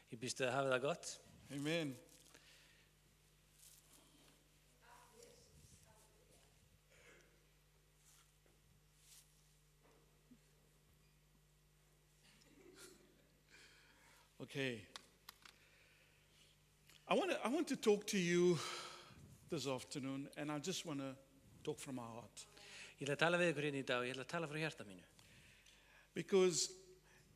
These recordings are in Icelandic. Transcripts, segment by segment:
Ég býst við að hafa það gott. Amen. Okay. I want to talk to you this afternoon, and I just want to talk from our heart. Ég ætla að tala við ykkur hérna í dag og ég ætla að tala frá hjarta mínu. Because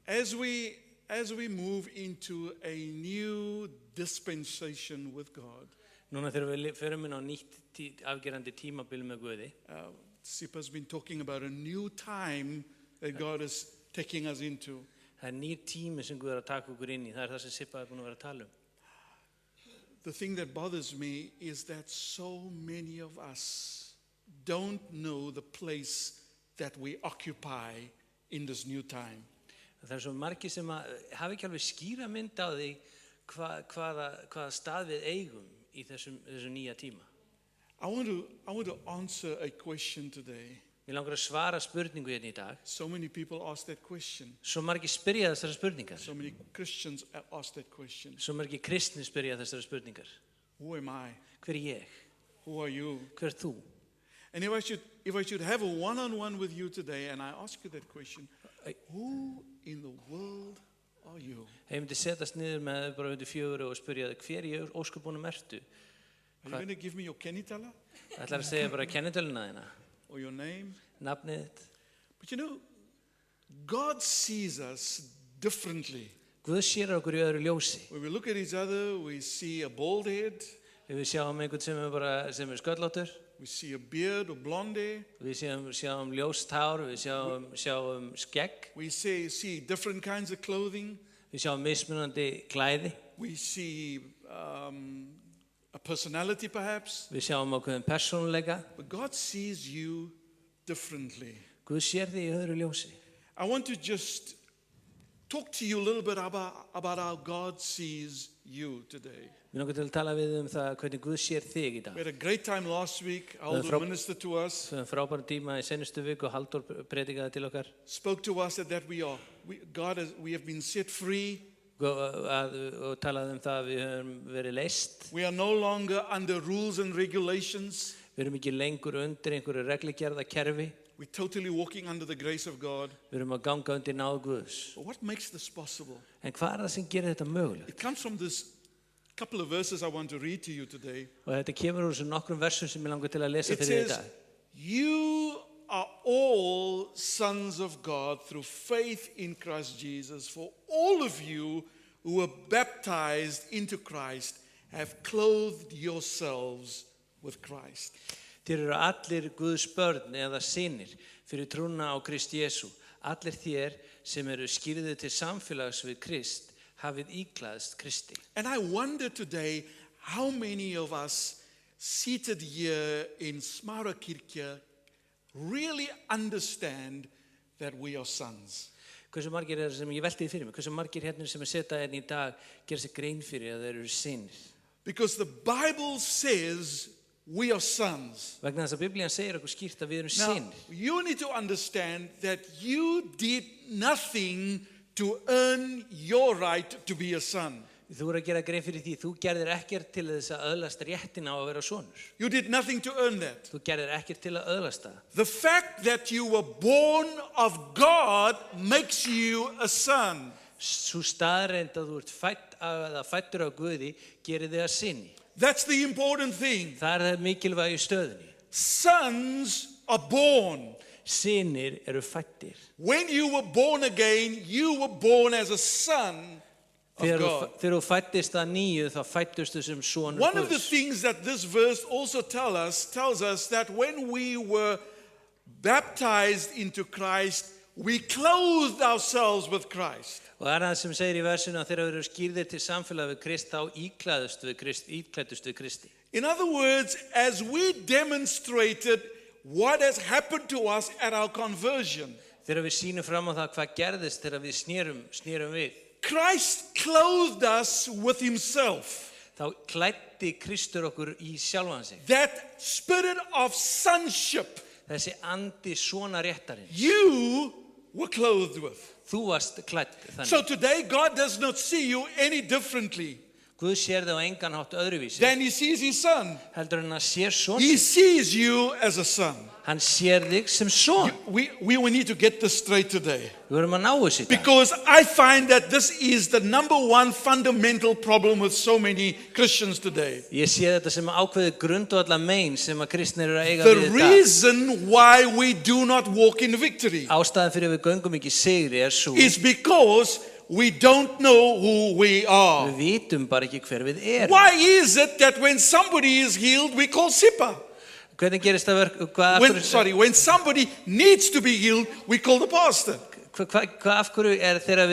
as we move into a new dispensation with God, Núna þegar við förum inn á nýtt afgerandi tímabil með Guði, Sipa's been talking about a new time that God is taking us into. það nýr tími sem Guð að taka okkur inn í. Það það sem Sippa búin að vera að tala The thing that bothers me is that so many of us don't know the place that we occupy in this new time. Það svo margir sem hafa ekki alveg skýra mynd á því hvaða stað við eigum í þessum nýja tíma. I want to answer a question today. Mér langar að svara spurningu hérna í dag. So many people ask that question. Svo margir spyrja þessara spurningar. So many Christians ask that question. Svo margir kristnir spyrja þessara spurningar. Who am I? Hver ég? Who are you? Hver þú? And if I should have a one-on-one with you today and I ask you that question, who in the world are you? Ég myndi setjast niður með bara undir 4 og spyrja hver ég ósköpunum ertu? Are you going to give me your kennitala Ætlar að segja bara kennitöluna þína, or your name? nafnið þitt. But you know, God sees us differently. Guð sér okkur í öðru ljósi. When we look at each other, we see a bald head, Við sjáum einhvern sem sköllóttur, we see a beard or blonde hair, við sjáum ljóst hár, við sjáum skegg, we see different kinds of clothing, við sjáum mismunandi klæði, we see a personality perhaps, við sjáum ákveðin persónuleika. but God sees you differently. Guð sér þig í öðru ljósi. I want to just talk to you a little bit about how God sees you today. Við langar til að tala við það hvernig Guð sér þig í dag. We had a great time last week. Aldo ministered to us, Við höfum frábæran tíma í seinustu viku og Halldór predikaði til okkar spoke to us that we have been set free. og talaði það að við höfum verið leyst. We are no longer under rules and regulations. Við erum ekki lengur undir einhverju reglugerðakerfi. We're totally walking under the grace of God. Við erum að ganga undir náð Guðs. But what makes this possible? En hvað það sem gerir þetta mögulegt? It comes from this couple of verses I want to read to you today. Og þetta kemur úr þessum nokkrum versum sem ég langar til að lesa It fyrir í says, dag. you are all sons of God through faith in Christ Jesus. For all of you who were baptized into Christ have clothed yourselves with Christ. Þér eru allir Guðs börn eða synir fyrir trúna á Krist Jesú. Allir þér sem eru skírðir til samfélags við Krist hafið íklæðst Kristi. And I wonder today how many of us seated here in Smárakirkja really understand that we are sons. Hversu margir sem ég velti því fyrir mig, hversu margir hérna sem setja hérna í dag gera sér grein fyrir að þeir eru synir. Because the Bible says we are sons. Vegna þess að Biblían segir okkur skýrt að við erum Now, synir. you need to understand that you did nothing to earn your right to be a son. Þú eru að gera grein fyrir því, þú gerðir ekkert til þess að öðlast réttin á að vera sonur. You did nothing to earn that. Þú gerðir ekkert til að öðlast það. The fact that you were born of God makes you a son. Sú staðreynd að þú ert fæddur á Guði gerir þig að syni. That's the important thing. Það er það mikilvægi stöðunni. Sons are born. Synir eru fæddir. When you were born again, you were born as a son of God. Þegar þú fæddist að nýju, þá fæddustu sem sonur One of the Guðs. things that this verse also tells us that when we were baptized into Christ, we clothed ourselves with Christ. Og það er það sem segir í versinu að þegar við erum skírðir til samfélag við Krist, þá íklæddust við Kristi. In other words, as we demonstrated what has happened to us at our conversion, Þegar við sýnum fram á það hvað gerðist þegar við snérum við, Christ clothed us with himself. þá klæddi Kristur okkur í sjálfan sig. That spirit of sonship Þessi andi svona réttarins, you were clothed with. Þú varst klædd þannig. So today God does not see you any differently Guð sér þig á engan hátt öðruvísi. than he sees his son. Heldur en að sér son He sinn. sees you as a son. Hann sér þig sem son. We need to get this straight today. Við verðum að ná þessu í dag. Because I find that this is the number one fundamental problem with so many Christians today. Ég sé þetta sem ákveðið grundvallar mein sem að kristnir eru að eiga The við í dag. reason why we do not walk in victory Ástæðan fyrir við göngum ekki sigri svo. is because we don't know who we are. Við vitum bara ekki hver við erum. Why is it that when somebody is healed, we call Sippa? Hvernig gerist það verk? When somebody needs to be healed, we call the pastor. Af hverju þegar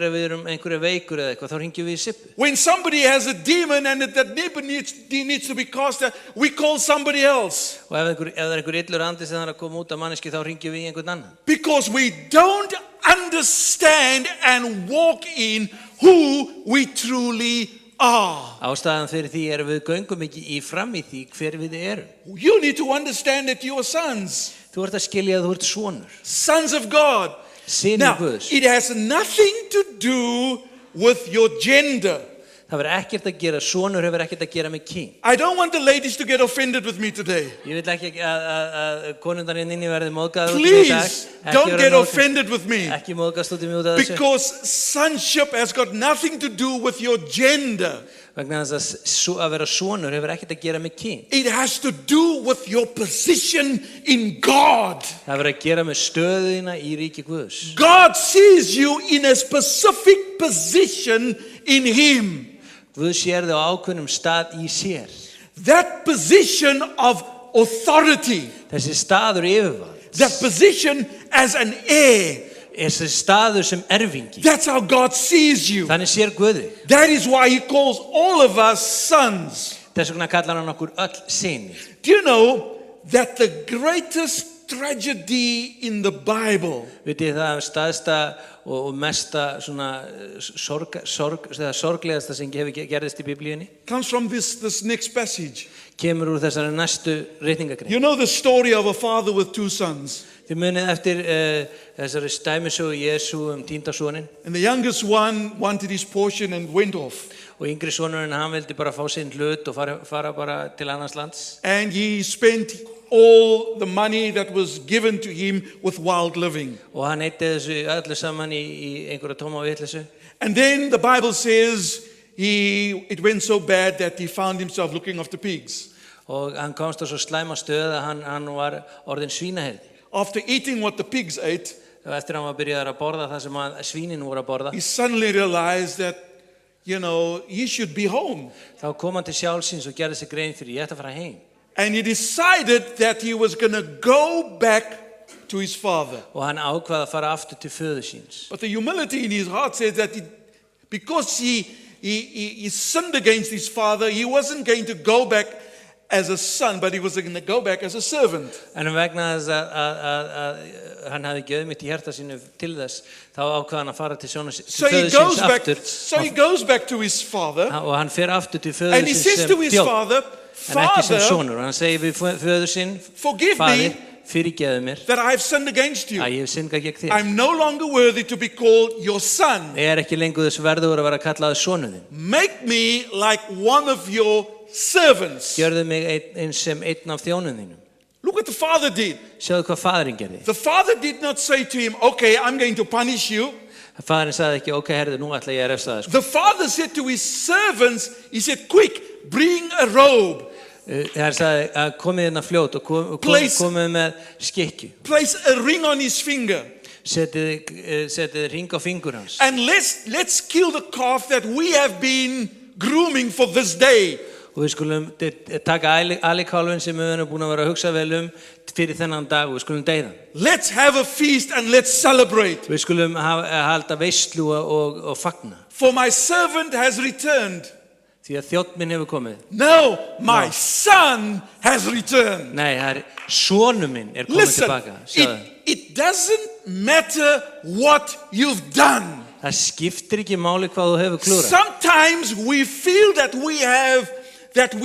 við erum einhverju veikur eða eitthvað, þá hringjum við í Sippu. When somebody has a demon and that demon needs to be cast out, we call somebody else. Og ef það einhver illur andi sem þarf að koma út af manneski, þá hringjum við í einhvern annan. Because we don't understand and walk in who we truly are. Ástæðan fyrir því við göngum ekki í fram í því hver við erum. You need to understand that you are sons. Þú ert að skilja að þú ert sonur. Sons of God. Synir Now, Guðs. it has nothing to do with your gender. Það verður ekkert að gera, sonur hefur ekkert að gera með kyn. I don't want the ladies to get offended with me today. Ég vil ekki að konundar inni verði móðgaður út í dag. Please, don't get offended with me. Ekki móðgast út í mig út af þessu. Because sonship has got nothing to do with your gender. Vegna þess að vera sonur hefur ekkert að gera með kyn. It has to do with your position in God. Það verður að gera með stöðuna í ríki Guðs. God sees you in a specific position in Him. Guð sér þig á ákveðnum stað í sér. That position of authority. Þessi staður yfirvalds. That position as an heir. Þessi staður sem erfingi. That's how God sees you. Þannig sér Guð þig. That is why He calls all of us sons. Þess vegna kallar hann okkur öll syni. Do you know that the greatest tragedy in the Bible Vitið það staðsta og mesta svona sorglegasta sem gerðist í Biblíunni comes from this next passage. Kemur úr þessari næstu ritningagrein. You know the story of a father with two sons. Þið munið eftir þessari dæmisögu Jesú týnda soninn. And the youngest one wanted his portion and went off. Og yngri sonurinn hann vildi bara fá sinn hlut og fara bara til annars lands. And he spent all the money that was given to him with wild living. Og hann eitti þessu öllu saman í einhverja tóma vitleysu. And then the Bible says it went so bad that he found himself looking after pigs. Og hann komst á svo slæma stöð að hann var orðinn svínaherði. After eating what the pigs ate, Og eftir hann var byrjaður að borða það sem svínin voru að borða, he suddenly realized that, he should be home. þá kom hann til sjálfsins og gerði sig grein fyrir ég ætti að fara heim. And he decided that he was going to go back to his father. Og hann ákvað að fara aftur til föður síns. But the humility in his heart says that because he sinned against his father, he wasn't going to go back as a son, but he was going to go back as a servant. En vegna þess að hann hafði ekki auðmýtt í hjarta sínu til þess, þá ákvað hann að fara til föður síns aftur. So he goes back to his father. Og hann fer aftur til föður And he síns says sem to his þjónn, father, en ekki sem Father, sonur. Og hann segir við föður sinn, forgive faðir, me fyrirgeðu mér that I have sinned against you. að ég hef syndgað gegn þér. I'm no longer worthy to be called your son. Ég ekki lengur þess verður að vera kallaður sonur þinn. Make me like one of your servants. Gjörðu mig eins sem einn af þjónum þínum. Look what the father did. Sjáðu hvað faðirinn gerði. The father did not say to him, okay, I'm going to punish you. Faðirinn sagði ekki, ok, herðu, nú ætla ég að refsa það. The father said to his servants, he said, quick, bring a robe. Hann sagði að komið hérna fljót og komið með skikkju. Place a ring on his finger. Setið ring á fingur hans. And let's kill the calf that we have been grooming for this day. Og við skulum taka alikálfinn sem við erum búin að vera að hugsa vel fyrir þennan dag og við skulum deyða. Let's have a feast and let's celebrate. Við skulum halda veislu og fagna. For my servant has returned. Því að þjónn minn hefur komið. No, my son has returned. Nei, sonur minn komið tilbaka. It doesn't matter what you've done. Það skiptir ekki máli hvað þú hefur klúrað. Sometimes we feel that we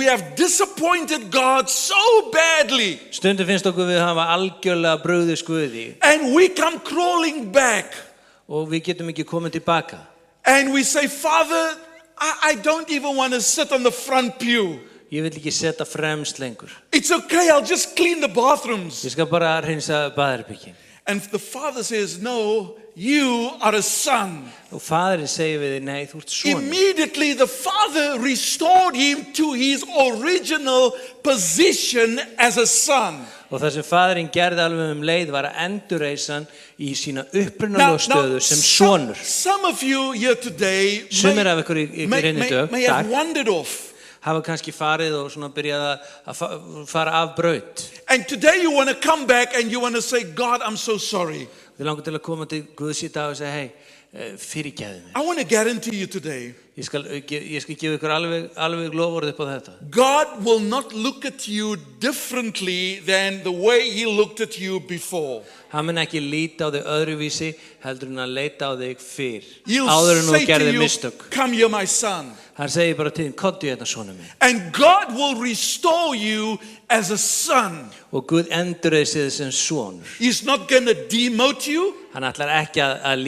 have disappointed God so badly. Stundum finnst okkur við hafa algjörlega brugðist Guði. And we come crawling back. og við getum ekki komið tilbaka. And we say, Father, I don't even want to sit on the front pew. Ég vil ekki setja fremst lengur. It's okay, I'll just clean the bathrooms. Ég skal bara hreinsa baðherbergin. And the father says, no, you are a son. Og faðirinn segir við þig, nei, þú ert sonur. Immediately the father restored him to his original position as a son. Og það sem faðirinn gerði alveg leið var að endurreisa hann í sína upprunalegu stöðu sem sonur. Some of you here today Sumir af ykkur í rinni dög, may have wandered off. hafa kannski farið og svona byrjað að fara af braut. And today you want to come back and you want to say, God, I'm so sorry. Þið langar til að koma til Guðs í dag og segja, hey, fyrirgefðu mér. I want to guarantee you today, Ég skal gefa ykkur alveg lofórð upp á þetta. God will not look at you differently than the way he looked at you before. Hann mun ekki líta á þig öðruvísi heldur en að leita á þig fyrr. He'll Áður en þú say to gerðir you, mistök. come here, my son. Hann segir bara til þín, komdu hérna sonur minn. And God will restore you as a son. Og Guð endurreisir þig sem sonur. He's not going to demote you. Hann ætlar ekki að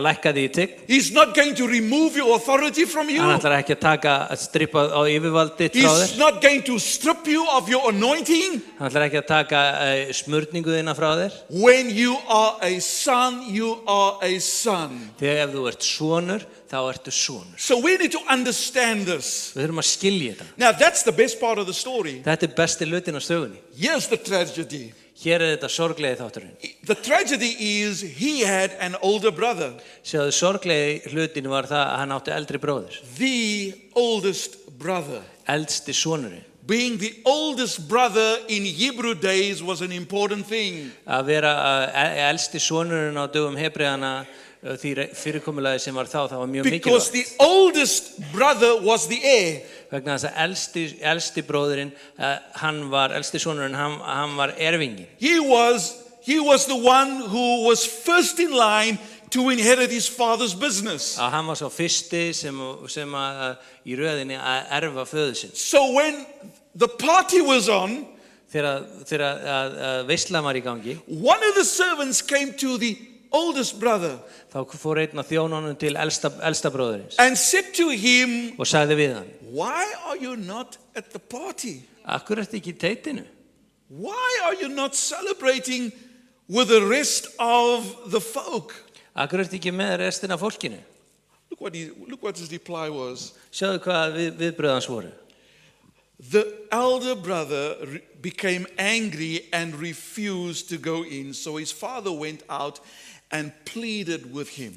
lækka þig í tign. He's not going to remove your authority from you. Hann ætlar ekki að strippa á yfirvaldið frá þér. He's not going to strip you of your anointing. Hann ætlar ekki að taka smurningu þína frá þér. When you are a son, you are a son. Þegar ef þú ert sonur, þá ertu sonur. So we need to understand this. Við þurfum að skilja þetta. Now that's the best part of the story. Þetta besti hlutin á sögunni. Here's the tragedy. Hér þetta sorglegi þátturinn. The tragedy is he had an older brother. Sjáðu, sorglegi hlutin var það að hann átti eldri bróður. The oldest brother. Eldsti sonurinn. Being the oldest brother in Hebrew days was an important thing. Að vera eldsti sonurinn á dögum Hebreana því fyrirkomulagi sem var þá, það var mjög mikilvægt. Because the oldest brother was the heir. Vegna þess að elsti bróðurinn, elsti sonurinn, hann var erfinginn. He was the one who was first in line to inherit his father's business. Að hann var sá fyrsti sem í röðinni að erfa föður sinn. So when the party was on, þegar veislan var í gangi, one of the servants came to the oldest brother. Þá fór einn af þjónunum til elsta bróðurins. And said to him, og sagði við hann, why are you not at the party? Akkur ertu ekki í teitinu? Why are you not celebrating with the rest of the folk? Akkur ertu ekki með restina af fólkinu? Look what his reply was. Sjáðu hvað viðbröð hans voru. The elder brother became angry and refused to go in, so his father went out and pleaded with him.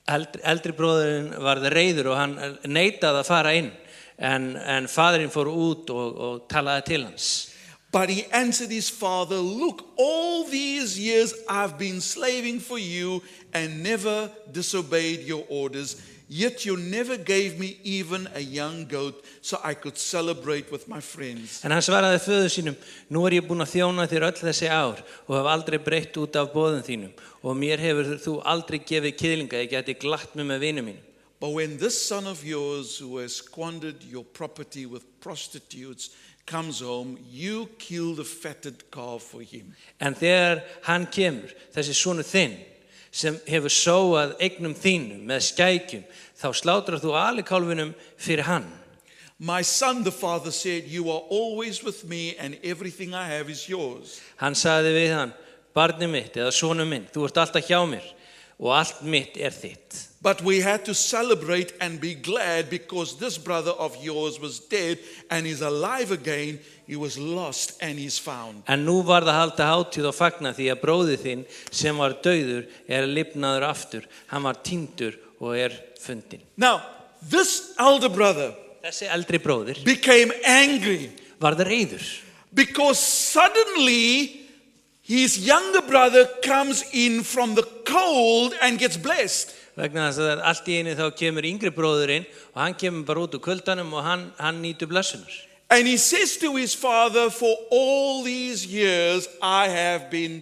Eldri bróðurinn varð reiður og hann neitaði að fara inn, en faðirinn fór út og talaði til hans. But he answered his father, look, all these years I've been slaving for you and never disobeyed your orders. Yet you never gave me even a young goat so I could celebrate with my friends. En hann svaraði föður sínum, nú ég búinn að þjóna þér öll þessi ár og hef aldrei breytt út af boðum þínum og mér hefur þú aldrei gefið kiðlinga, ég gæti glatt mig með vinum mínum. But when this son of yours who has squandered your property with prostitutes comes home, you kill the fatted calf for him. En þegar hann kemur, þessi sonur þinn, sem hefur sóað eignum þínum með skækjum, þá slátrar þú alikálfinum fyrir hann. My son, the father said, you are always with me and everything I have is yours. Hann sagði við hann, barnið mitt eða sonur minn, þú ert alltaf hjá mér og allt mitt þitt. But we had to celebrate and be glad because this brother of yours was dead and is alive again. He was lost and he's found. En nú var það halda hátíð og fagna því að bróðir þinn sem var dauður lifnaður aftur. Hann var týndur og fundinn. Now, this elder brother Þessi eldri bróðir became angry varð reiður. Because suddenly his younger brother comes in from the cold and gets blessed. Vegna þess að allt í einu þá kemur yngri bróðurinn og hann kemur bara út úr kuldanum og hann nýtur blessunar. And he says to his father, for all these years I have been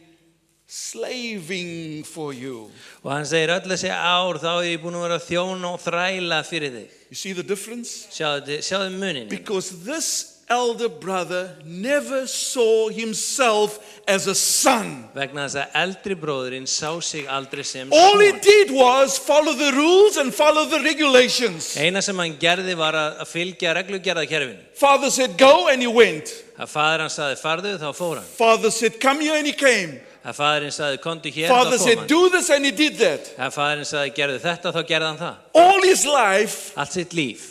slaving for you. Og hann segir öll þessi ár þá ég búin að vera þjóna og þræla fyrir þig. You see the difference? Sjáðu munin. Because this elder brother never saw himself as a son. Vegna þess að eldri bróðurinn sá sig aldrei sem All he son. did was follow the rules and follow the regulations. Eina sem hann gerði var að fylgja reglugerðakerfinu. Father said, go, and he went. Að faðir hann sagði farðu, þá fór hann. Father said, come here, and he came. Að faðirinn sagði komdu hér, Father þá kom said, hann. do this, and he did that. Að faðirinn sagði gerðu þetta, þá gerði hann það. All his life, Allt sitt líf,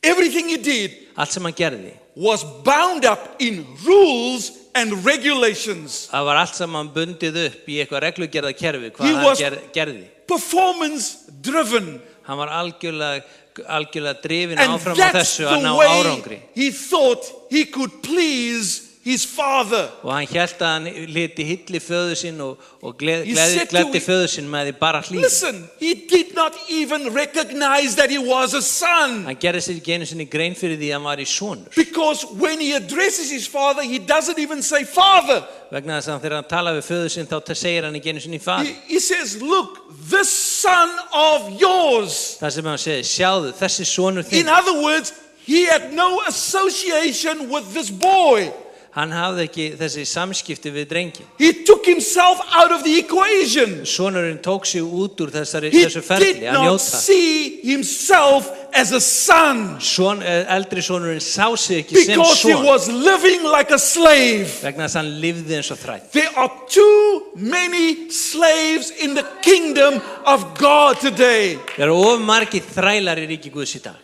everything he did allt sem hann gerði, was bound up in rules and regulations. það var allt saman bundið upp í eitthvað reglugerðakerfi, He hvað was- hann gerði. Performance driven. Hann var algjörlega drifinn And áfram á that's þessu að the ná way árangri. he thought he could please his father. Og hann hélt að hann liti hilli föður sinn og He said to gleddi him- föður sinn með því bara hlýði. Listen, he did not even recognize that he was a son. Hann gerði sér ekki einu sinni grein fyrir því að hann var í sonur. Because when he addresses his father, he doesn't even say father. Vegna þess að þegar hann talar við föður sinn þá segir hann ekki einu sinni faðir. He says, look, this son of yours. Það sem hann segir, sjáðu, þessi sonur In þinn. other words, he had no association with this boy. Hann hafði ekki þessi samskipti við drengin. He took himself out of the equation. Sonurinn tók sig út úr He þessu ferli did að not njóta. see himself as a son Eldri sonurinn sá sig ekki sem because he son. was living like a slave. Vegna þess að hann lifði eins og þræll. There are too many slaves in the kingdom of God today. Það eru of margir þrælar í ríki Guðs í dag.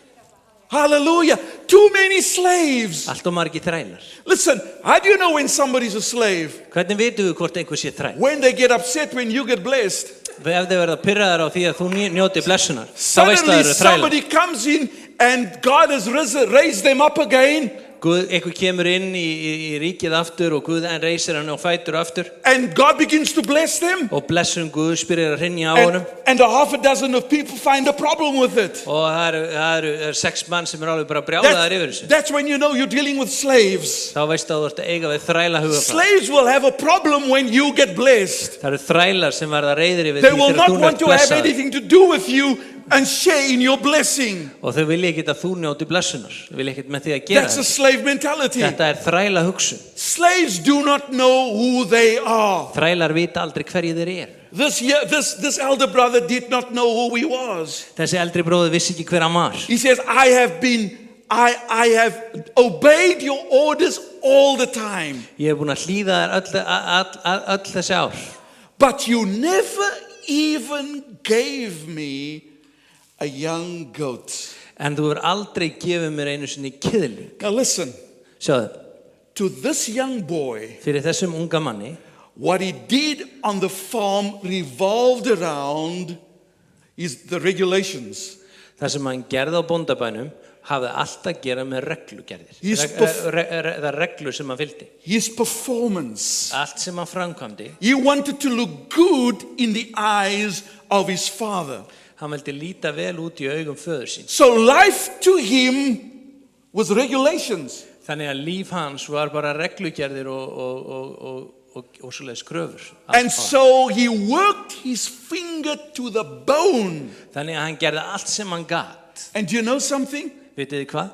Hallelujah. Too many slaves. Allt of margir þrælar. Listen, how do you know when somebody's a slave? Hvernig vitum við hvort einhver sé þræll? When they get upset when you get blessed. Ef þið verða pirraðar á því að þú njóti blessunar, þá veistu að Suddenly það eru þrælar. somebody comes in and God has raised them up again. Einhver kemur inn í ríkið aftur og Guð reisir hann og fætur aftur And God begins to bless them. og blessun Guðs byrjar að hrynja á honum And a half a dozen of people find a problem with it. og það eru 6 mann sem alveg bara brjálaðir yfir þessu. That's when you know you're dealing with slaves. Þá veistu að þú ert að eiga við þræla hugafar. Slaves will have a problem when you get blessed. Það eru þrælar sem verða reiðir yfir They því will þegar not þú want ert to have blessaður anything to do with you and share in your blessing. og þau vilja ekki að þú njóti blessunar. Þau vilja ekki með því að gera That's a þetta. slave mentality. Þetta er þræla hugsun. Slaves do not know who they are. Þrælar vita aldrei hverju þeir eru. This elder brother did not know who he was. Þessi eldri bróðir vissi ekki hver hann var. He says, I have obeyed your orders all the time, Ég hef búin að hlýða þér öll þessi ár. but you never even gave me a young goat. En þú hefur aldrei gefið mér einu sinni kiðling. Now listen, Sjáðu, to this young boy, fyrir þessum unga manni, what he did on the farm revolved around the regulations. það sem hann gerði á bóndabænum, hafði allt að gera með reglugerðir. Það er reglur sem hann fylgdi. His performance. Allt sem hann framkvæmdi, He wanted to look good in the eyes of his father. hann vildi líta vel út í augum föður sín. So life to him was regulations. Þannig að líf hans var bara reglugerðir og svoleiðis kröfur. And so he worked his finger to the bone. Þannig að hann gerði allt sem hann gat. And do you know something? Vitið þið hvað?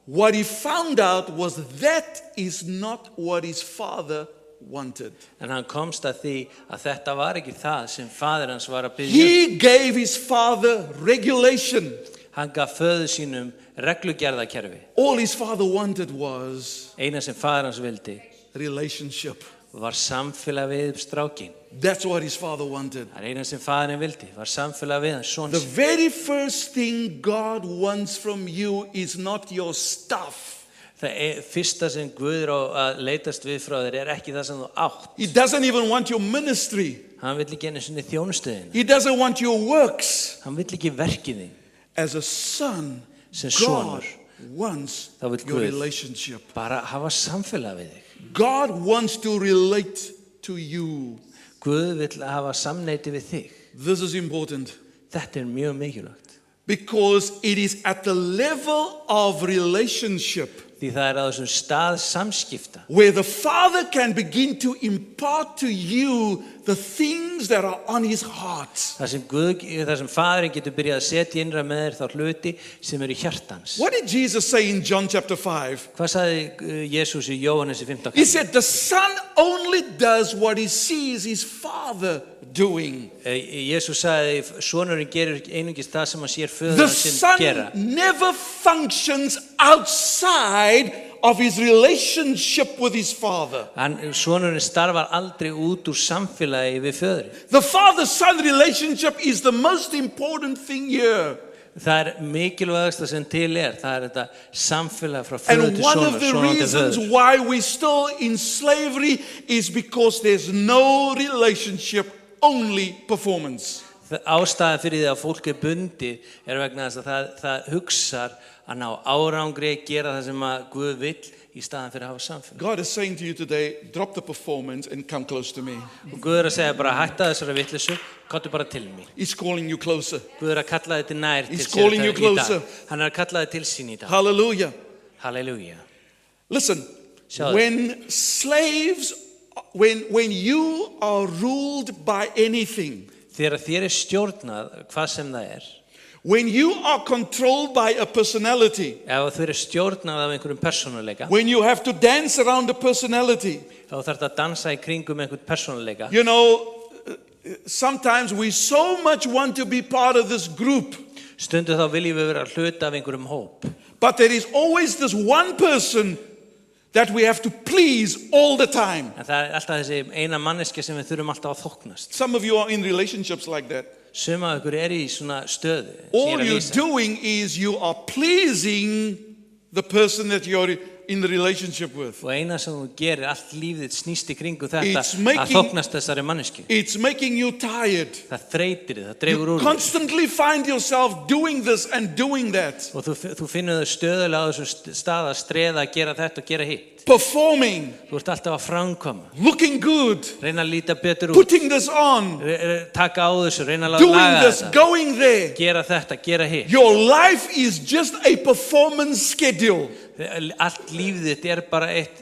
What he found out was that is not what his father wanted. En hann komst að því að þetta var ekki það sem faðir hans var að biðja. He gave his father regulation. Hann gaf föður sínum reglugerðakerfi. All his father wanted was Eina sem faðir hans vildi relationship. var samfélag við strákin. That's what his father wanted. Það eina sem faðirinn vildi var samfélag við hans son The sinn. very first thing God wants from you is not your stuff. Það fyrsta sem Guð er að leitast við frá þér er ekki það sem þú átt. He doesn't even want your ministry. Hann vill ekki einu sinni þjónustuðina. He doesn't want your works. Hann vill ekki verkið þín. As a son, Sem God sonur, wants þá vill your Guð relationship. bara hafa samfélag við þig. God wants to relate to you. Guð vill hafa samneiti við þig. This is important Þetta er mjög mikilvægt. because it is at the level of relationship Því Því það á þessum stað samskipta. where the Father can begin to impart to you the things that are on his heart. Það sem Faðirinn getur byrjað að setja innra með þér þá hluti sem eru hjartans. What did Jesus say in John chapter 5? Hvað sagði Jesús í Jóhannesi 15? He said, the Son only does what he sees his Father doing. Jesús sagði, sonurinn gerir einungis það sem hann sér The föður sinn Son gera. never functions outside of his relationship with his Father. Sonurinn starfar aldrei út úr samfélagi við föðurinn. The Father-Son relationship is the most important thing here. Það mikilvægasta sem til það þetta samfélag frá föður And til one sonar, of the sonar til reasons föður. why we're still in slavery is because there's no relationship, only performance. Ástæðan fyrir því að fólk bundið vegna þess að það hugsar að ná árangri, gera það sem að Guð vill í staðan fyrir að hafa samfélag. God is saying to you today, drop the performance and come close to me. Og Guð að segja bara hætta þessari vitleysu, komdu bara til mín. He's calling you closer. Guð að kalla þig til nær til He's sér calling you í dag. closer. Hann að kalla þig til sín í dag. Hallelujah. Halleluja. Listen, Sjáðu. when slaves, when you are ruled by anything, Þegar þér stjórnað hvað sem það when you are controlled by a personality, ef þér stjórnað af einhverjum persónuleika, when you have to dance around a personality, þá þarf að dansa í kringum einhvern persónuleika. you know, sometimes we so much want to be part of this group, Stundu þá viljum við vera hluta af einhverjum hóp. but there is always this one person that we have to please all the time. En það alltaf þessi eina manneskja sem við þurfum alltaf að þóknast. Some of you are in relationships like that. Suma af ykkur í svona stöðu. All you're doing is you are pleasing the person that you're in the relationship with. Og eina sem þú gerir, allt lífið snýst í kringu þetta It's making- að þóknast þessari manneskju. It's making you tired. Það þreytir þig, það dregur You úr þig. constantly find yourself doing this and doing that. Og þú finnur þau stöðulega á þessu stað að streða, að gera þetta og gera hitt. Performing, Þú ert alltaf að framkoma, looking good, reyna að líta betur út, putting this on, taka á þessu, reyna að doing laga this, þetta, going there. gera þetta, gera hitt. Your life is just a performance schedule. Allt lífið þitt bara eitt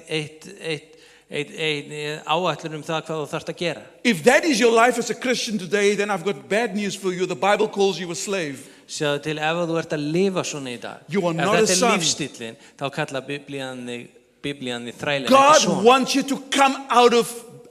áætlun það hvað þú þarft að gera. If that is your life as a Christian today, then I've got bad news for you. The Bible calls you a slave. Sjáðu til ef þú ert að lifa svona í dag, You are ef not a þetta son. lífstíllinn, þá kalla Biblían þig þrælinn, ekki God son. wants you to come out of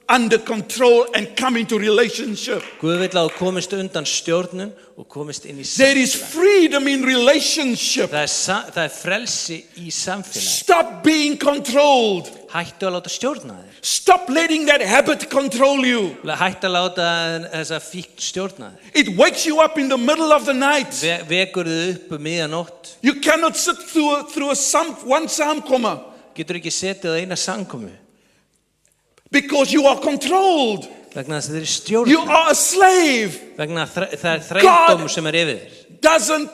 under control and come into relationship. Guð vill að þú komist undan stjórnun og komist inn í There is samfélag. freedom in relationship. Það frelsi í samfélagi. Stop being controlled. Hættu að láta stjórna þér. Stop letting that habit control you. Hættu að láta þessa fíkn stjórna þér. It wakes you up in the middle of the night. Vekur þið upp miðjanótt. You cannot sit through one samkoma Getur ekki setið á eina samkomu because you are controlled. vegna þess að þið er You stjórna. are a slave. Vegna það þrældómur sem yfir þér.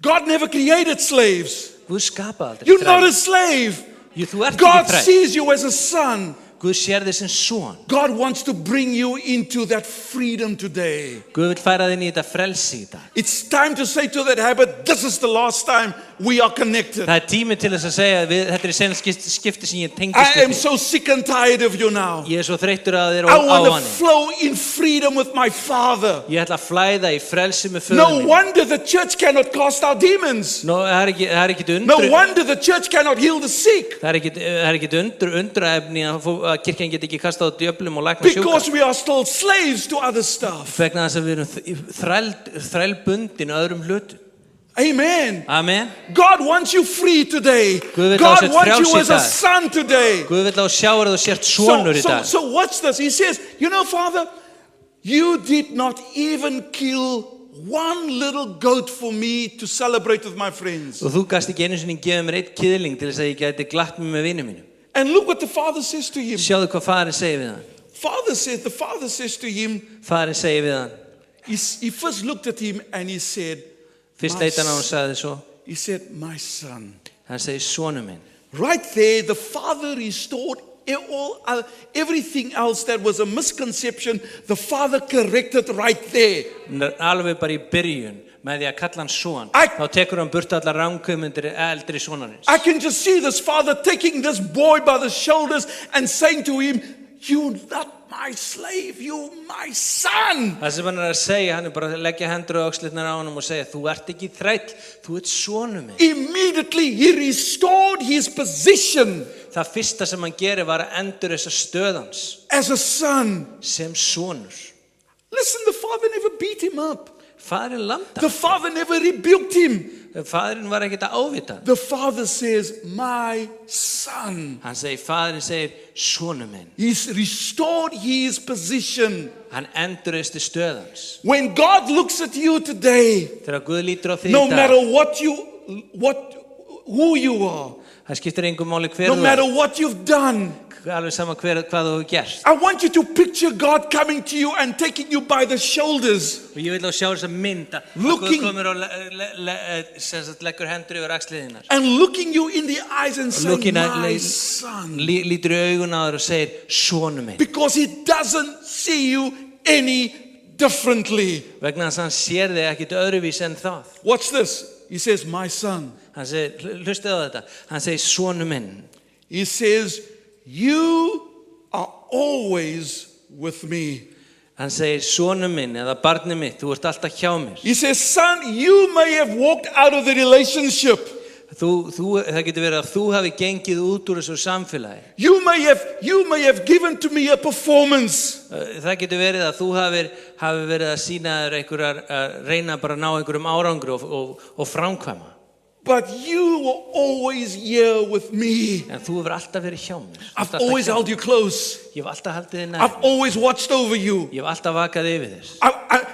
God never created slaves. Guð skapaði aldrei You're not a þræl. slave. Þú ert God ekki þræl. sees you as a son. Guð sér þig sem son. God wants to bring you into that freedom today. Guð vil færa þig inn í þetta frelsi í dag. It's time to say to that habit, this is the last time we are connected. Það tími til þess að segja þetta í senast skipti sem ég tengist I am við þig. so sick and tired of you now. Ég svo þreyttur að þér I á want to henni. flow in freedom with my Father. Ég ætla að flæða í frelsi með föður No minn. wonder the church cannot cast out demons. Það er ekki No wonder the church cannot heal the sick. Það er ekki undraefni að kirkjan get ekki kasta á djöflum og lækna sjúka. Because we are still slaves to other stuff. Vegna þess að við erum þrælbundin öðrum hlutum. Amen. Amen. God wants you free today. Guð vill að God þú sért wants you frjáls í as a dag. son today. Guð vill að þú sjáir að þú sért sonur í dag. So watch this. He says, you know, Father, you did not even kill one little goat for me to celebrate with my friends. Og þú gast ekki einu sinni gefa mér eitt kiðling til þess að ég gæti glatt mig með vinum mínum. And look what the Father says to him. Sjáðu hvað faðirinn segir við hann. The Father says to him, Faðirinn segir við hann. he first looked at him and he said, Fyrst leit hann á og sagði svo. he said, my son. Hann segir sonur minn. Right there, the Father restored everything else that was a misconception. The Father corrected right there. Alveg bara í byrjun með því að kalla hann son, I- þá tekur hann burt allar ranghugmyndir eldri sonarins. I can just see this father taking this boy by the shoulders and saying to him, "You're not my slave, you're my son." Það sem hann að segja, hann bara að leggja hendur á öxlirnar á honum og segja, þú ert ekki þræll, þú ert sonur minn. Immediately he restored his position Það fyrsta sem hann gerir var að endur þessa stöðans as a son. sem sonur. Listen, the father never beat him up. Faðirinn landa. The father never rebuked him. Faðirinn var ekkert að ávita. The father says, "My son." Faðirinn segir, sonur minn. He's restored his position. Hann endurreisti stöðans. When God looks at you today, Þegar Guð lítur á þig no í dag, matter who you are, það skiptir engum máli hver no þú matter what you've done, alveg sama hvað þú hefur gert. I want you to picture God coming to you and taking you by the shoulders, Og ég vil þá sjá þessa mynd að Guð Looking- komur og leggur hendur yfir axliðinnar. and looking you in the eyes and saying, Looking at "My me- son," Lítur í augun á þér og segir, sonur minn. because he doesn't see you any differently. Vegna þess að hann sér þig ekkert öðruvís en það. Watch this. He says, "My son." Hann segir, hlustið á þetta, hann segir, sonur minn. He says, "You are always with me." Hann segir, sonur minn eða barnið mitt, þú ert alltaf hjá mér. He says, "Son, you may have walked out of the relationship. Það getur verið að þú hafi gengið út úr þessu samfélagi. You may have given to me a performance. Það getur verið að þú hafi verið að sýna þér að reyna bara að ná einhverjum árangri og framkvæma. But you were always here with me. En þú hefur alltaf verið hjá mér. I've always held you close. Ég hef alltaf haldið þig I've nær. always watched over you. Ég hef alltaf vakað yfir þér.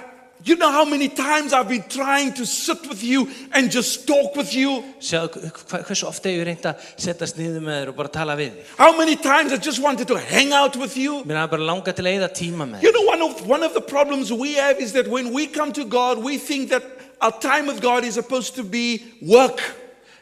You know how many times I've been trying to sit with you and just talk with you? Hversu ofta hef ég reynt að setjast niður með þér og bara tala við þig? How many times I just wanted to hang out with you? Mér hafði bara langað til að eyða tíma með You þér. know, one of the problems we have is that when we come to God, we think that our time with God is supposed to be work.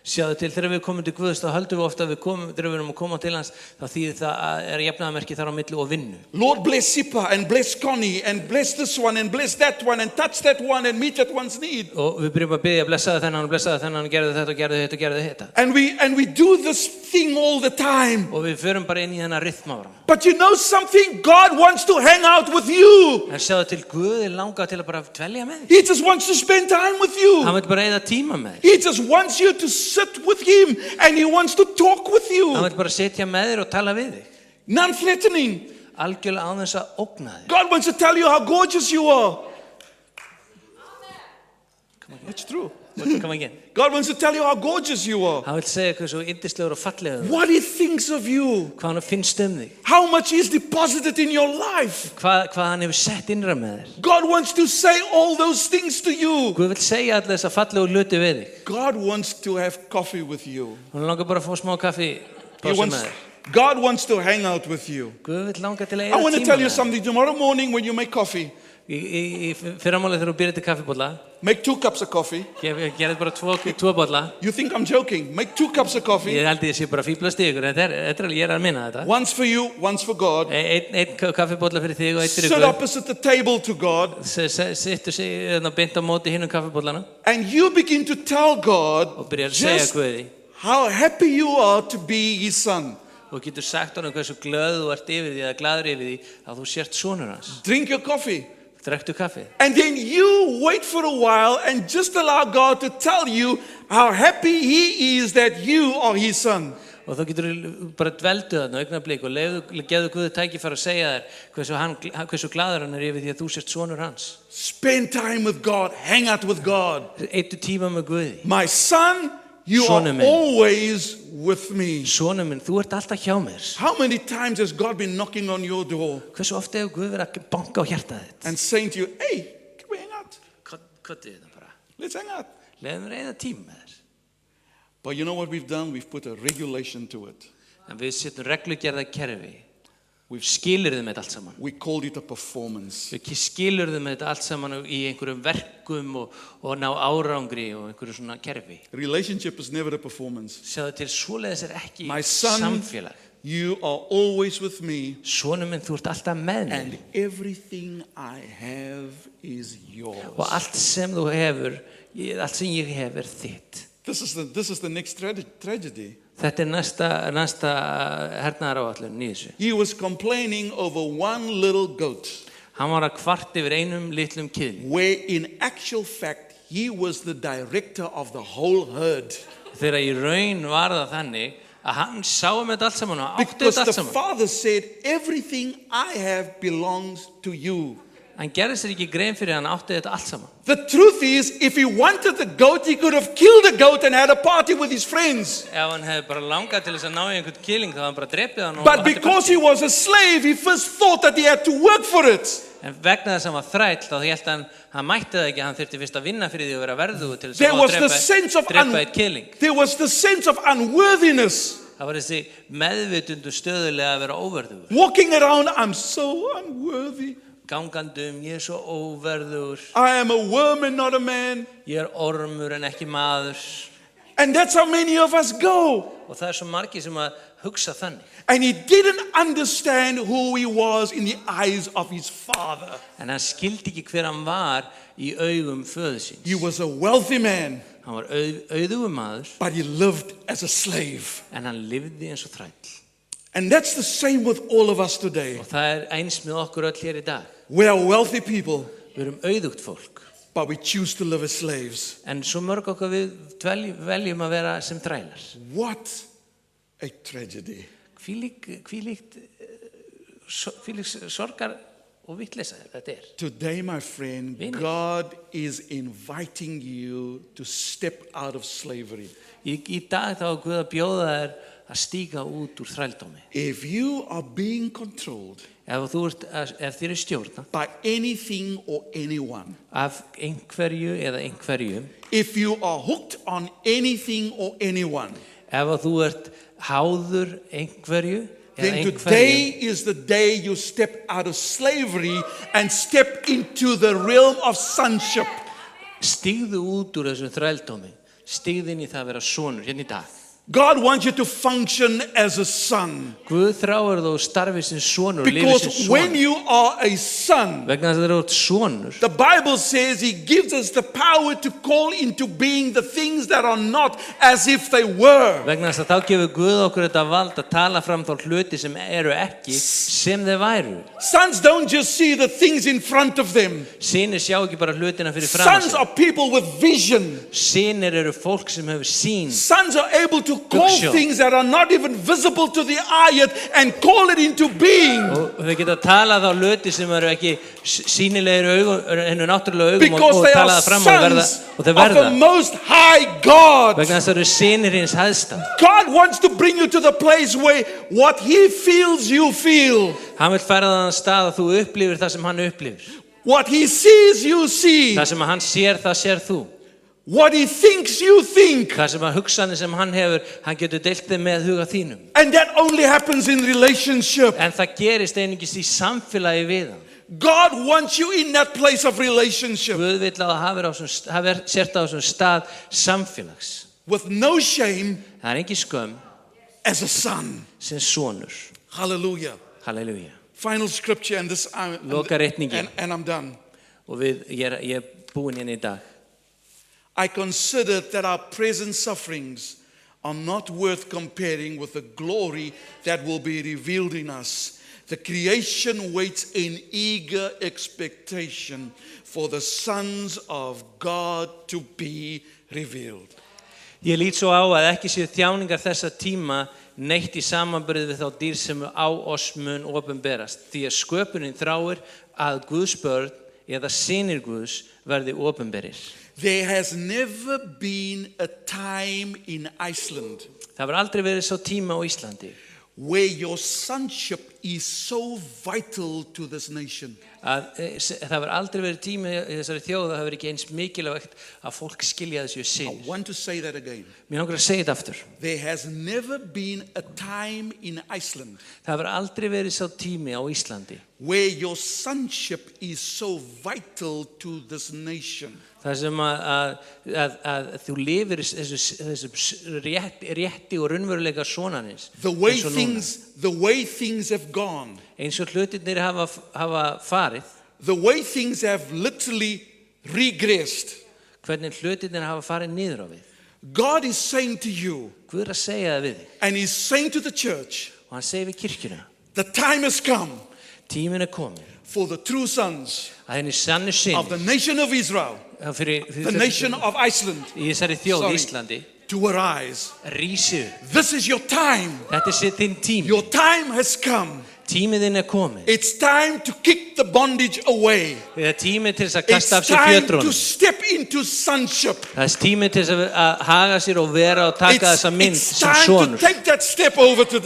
Sjáðu til, þegar við komum til Guðs, þá höldum við ofta að þegar við erum að koma til hans, þá þýðir það að jafnaðarmerki þar á milli og vinnu. Lord, bless Sipa and bless Connie and bless this one and bless that one and touch that one and meet that one's need. Og við byrjum að biðja, blessaðu þennan, gerðu þetta og gerðu þetta og gerðu þetta. And we do this thing all the time. Og við förum bara inn í þennan rytmára. But you know something? God wants to hang out with you. En sjáðu til, Guð langað til að bara dvelja með þér. He just wants to spend time with you. Hann vil bara eyða tíma með þér. He just wants you to sit with him and he wants to talk with Hann you. vil bara sitja með þér og tala við þig. Non-threatening. Algjörlega án þess að ógna þig. God wants to tell you how gorgeous you are. It's true. Come again. God wants to tell you how gorgeous you are. Hann vil segja hvað svo yndislegur og fallegur. What he thinks of you. Hvað hann finnst þig. How much he's deposited in your life. Hvað hann hefur sett innra með þér. God wants to say all those things to you. Guð vil segja allir þessa fallegu hluti við þig. God wants to have coffee with you. Hún langar bara að fá smá kaffi He pásu wants, með þér. God wants to hang out with you. Guð vil langa til að I eyða want to tíma tell you með þér. something. Tomorrow morning when you make coffee, Í fyrramálið þegar þú byrjar til kaffibólla, make 2 cups of coffee. gerði bara tvo bolla. You think I'm joking. Make 2 cups of coffee. Ég held ég sé bara að fíblast í ykkur, ég að minna þetta. Once for you, once for God. Einn kaffibólla fyrir þig og einn fyrir Sit Guð. opposite the table to God. Sittu sig beint á móti hinnum kaffibóllana And you begin to tell God og byrjar að segja just Guði. how happy you are to be his son. Og getur sagt honum hversu glöð þú ert yfir því eða glaður yfir því að þú sért sonur hans. Drink your coffee. Drekktu kaffi. And then you wait for a while and just allow God to tell you how happy he is that you are his son. Og þá getur þú bara dveldu þarna augnablik og gefðu Guði tækifæri að segja þér hversu glaður hann yfir því að þú sért sonur hans. Spend time with God. Hang out with God. Eittu tíma með Guði. My son, you Sonur are minn. always with me. Sonur minn, þú ert alltaf hjá mér. How many times has God been knocking on your door Hversu ofta hefur Guð verið að banka á hjartað þitt? and saying to you, hey, can we hang out? Kottu þetta bara. Let's hang out. Leðum við eyða tíma með þér. But you know what we've done? We've put a regulation to it. En við setjum reglugerða kerfi. skilurðu með þetta allt saman. We called it a performance. Við skilurðu með þetta allt saman í einhverjum verkum og ná árangri og einhverju svona kerfi. Relationship is never a performance. Sjáðu til, svoleiðis ekki My son, samfélag. you are always with me, Sonur minn, þú ert alltaf með mér. and everything I have is yours. Og allt sem þú hefur, allt sem ég hef þitt. This is the next tragedy. Þetta næsta hernaðaráætlun í þessu. He was complaining over one little goat, Hann var að kvart yfir einum litlum kýðli. where in actual fact he was the director of the whole herd. Þegar í raun var það þannig að hann sá þetta allt saman og átti Because þetta the allt saman. father said, everything I have belongs to you. Hann gerði sér ekki grein fyrir að hann átti þetta allt saman. The truth is, if he wanted the goat, he could have killed the goat and had a party with his friends. Ef hann hefði bara langað til þess að ná í einhvern kýling þá hefði hann bara drepið hann og But haldið because partí. he was a slave, he first thought that he had to work for it. En vegna þess að hann var þræll þá hélt hann mætti það ekki, hann þurfti fyrst að vinna fyrir því að vera verðugur til þess There að was fá the að sense of drepa eitt kýling. there was the sense of unworthiness. Það var þessi meðvitundu stöðulega að vera óverðugur. Walking around, I'm so unworthy. Gangandum, ég svo óverðugur. I am a worm and not a man. Ég ormur en ekki maður. And that's how many of us go. Og það svo margir sem að hugsa þannig. And he didn't understand who he was in the eyes of his father. En hann skildi ekki hver hann var í augum föður síns. He was a wealthy man, Hann var auðugur maður, but he lived as a slave. en hann lifði eins og þræll. And that's the same with all of us today. Og það eins með okkur öll hér í dag. We are wealthy people, Við erum auðugt fólk. but we choose to live as slaves. En svo mörg okkar við veljum að vera sem þrælar. What a tragedy. Hvílíkt sorgar og vitleysa þetta er. Today, my friend, Vinir. God is inviting you to step out of slavery. Í dag þá er Guð að bjóða þér að stíga út úr þrældómi. If you are being controlled Ef þér er stjórnað by anything or anyone, af einhverju eða einhverjum, if you are hooked on anything or anyone, ef þú ert háður einhverju eða then today einhverjum, is the day you step out of slavery and step into the realm of sonship. stígðu út úr þessum þrældómi, stígðu inn í það að vera sonur hérna í dag. God wants you to function as a son. Guð þráir þú starfið sem sonur og lifið sem Because when sonur. you are a son, Vegna þess að þú ert sonur, the Bible says he gives us the power to call into being the things that are not as if they were. vegna þess að þá gefur Guð okkur þetta vald að tala fram þá hluti sem eru ekki sem þeir væru. Sons don't just see the things in front of them. Synir sjá ekki bara hlutina fyrir fram Sons sig. are people with vision. Synir eru fólk sem hefur sýn. Sons are able to call Hugsjón. things that are not even visible to the eye yet and call it into being. Og þau geta talað á hluti sem eru ekki sýnilegir hennu náttúrulega augum Because og they talað are það fram sons og þau of verða. the Most High God. Vegna þess að þau eru synir hins hæðsta. God wants to bring you to the place where what He feels, you feel. Hann vil færa það á stað að þú upplifir það sem hann upplifir. What He sees, you see. Það sem hann sér, það sér þú. What He thinks, you think. Það sem að hugsanir sem hann hefur, hann getur deilt þeim með huga þínum. And that only happens in relationship. En það gerist einungis í samfélagi við hann. God wants you in that place of relationship Guð vill að hafa sért á þessum stað samfélags. with no shame Það er engin skömm as a son. sem sonur. Hallelujah. Halleluja. Final scripture, and this Lokaritningin. and I'm done. Og ég er búinn hérna í dag. I consider that our present sufferings are not worth comparing with the glory that will be revealed in us. The creation waits in eager expectation for the sons of God to be revealed. Ég lít svo á að ekki séu þjáningar þessa tíma neitt í samanburði við þá dýr sem á oss mun opinberast. Því að sköpunin þráir að Guðs börn eða synir Guðs verði opinberir. There has never been a time in Iceland Það var aldrei verið svo tíma á Íslandi where your sonship is so vital to this nation. Það var aldrei verið tími í þessari þjóð að það verið ekki eins mikilvægt að fólk skilja þessu I synir. want to say that again. Mér langar að segja þetta aftur. There has never been a time in Iceland Það var aldrei verið sá tími á Íslandi where your sonship is so vital to this nation. þar sem að þú lifir þessu rétti og raunveruleika sonarins. The way things have gone. Eins og hlutirnir hafa farið. The way things have literally regressed. Hvernig hlutirnir hafa farið niður á við. God is saying to you, Guð að segja það við þig. and He's saying to the church, Og hann segir við kirkjuna. the time has come Tíminn komin. for the true sons Að henni sannu of the synir. nation of Israel, the nation of Iceland, Í þessari þjóð Sorry. Íslandi. to arise. Rísu upp. This is your time. Þetta þinn tími. Your time has come. Tíminn komin. It's time to kick the bondage away. Það tími til þess að It's kasta af sér time fjötrunum. to step into sonship. Það tími til þess að haga sér og vera og taka þessa mynd It's sem time to sonur. take that step over to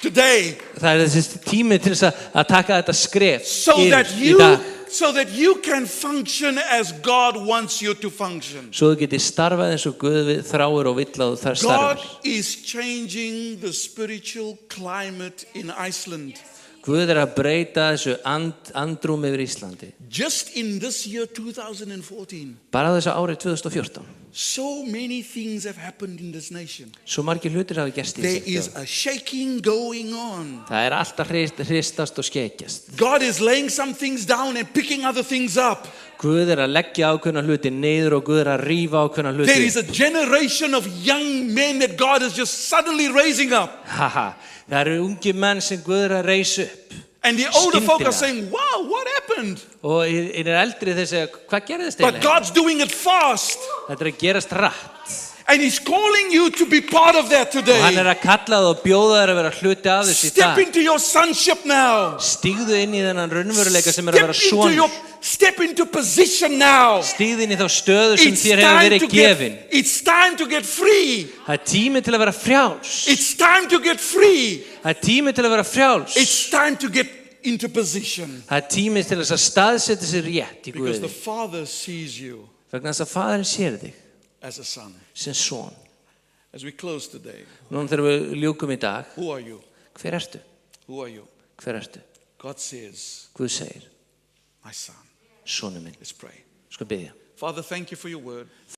today, Það þessi tími til þess að taka þetta skref so that you can function as God wants you to function. Svo þú getið starfað eins og Guð þráir og vill að þú þar God starfir. is changing the spiritual climate in Iceland. Guð að breyta þessu andrúm yfir Íslandi. Just in this year 2014, Bara þessu árið 2014. so many things have happened in this nation. Svo margir hlutir hafa gerst í There þessu is þjóð. a shaking going on. Það alltaf hristast og skeikjast. God is laying some things down and picking other things up. Guð að leggja ákveðna hluti niður og Guð að rífa ákveðna hluti. There is a generation of young men that God is just suddenly raising up. Haha, það ungi menn sem Guð að reisa upp. And the older folk are Skyndilega. saying, wow, what happened? Og eldri þessi, hvað gerðist But eiginlega? God's doing it fast. Þetta að gerast rætt. And He's calling you to be part of that Og hann today. að kalla það og bjóða þær að vera hluti af þessu í Step dag. into your sonship now. Stígðu inn í þennan raunveruleika sem að vera sonur. Step into position now. Stígðu inn í þá stöðu sem þér hefur verið gefin. It's time to get free. Það tími til að vera frjáls. It's time to get free. Það tími til að vera frjáls. It's time to get into position. Það tími til þess að staðsetja sér rétt í Because the Guði. Father sees you Vegna þess að faðurinn sér þig as a son. sem son. As we close today, Núna þegar við ljúkum í dag, who are you? hver ertu? Who are you? Hver ertu? God says, Guð segir, my son. sonur minn. Let's pray. Sko biðja. Father, thank you for your word.